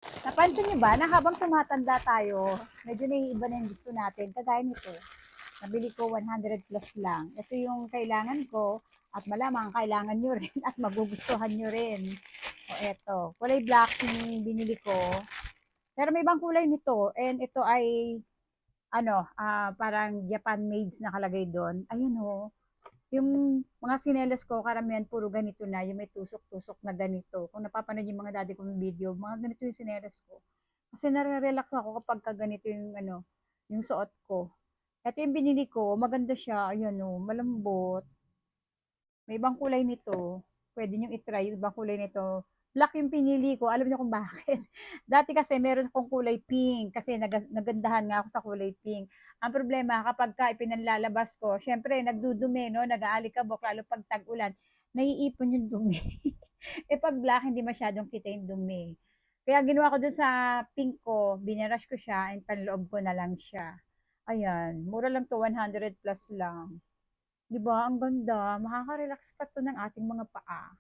Napansin niyo ba na habang tumatanda tayo, medyo naiiba na yung gusto natin. Kagaya nito, nabili ko 100 plus lang. Ito yung kailangan ko at malamang kailangan nyo rin at magugustuhan nyo rin. O eto, kulay black yung binili ko. Pero may ibang kulay nito and ito ay parang Japan maids nakalagay doon. Ayun o, yung mga sinelas ko, karamihan puro ganito na, yung may tusok-tusok na ganito. Kung napapanood yung mga dati kong video, mga ganito yung sinelas ko. Kasi nare-relax ako kapag ganito yung yung suot ko. Ito yung binili ko, maganda siya, ayun o, malambot. May ibang kulay nito. Pwede nyo itry yung ibang kulay nito. Black yung pinili ko. Alam niyo kung bakit? Dati kasi meron akong kulay pink kasi nagandahan nga ako sa kulay pink. Ang problema kapag ka ipinanlalabas ko, syempre nagdudumi, no? Nag-aalikabok, lalo pag tag-ulan, naiipon yung dumi. Eh pag black, hindi masyadong kita yung dumi. Kaya ginawa ko dun sa pink ko, binarush ko siya, and panloob ko na lang siya. Ayan, mura lang to, 100 plus lang. 'Di ba ang ganda, makaka-relax pa 'to ng ating mga paa.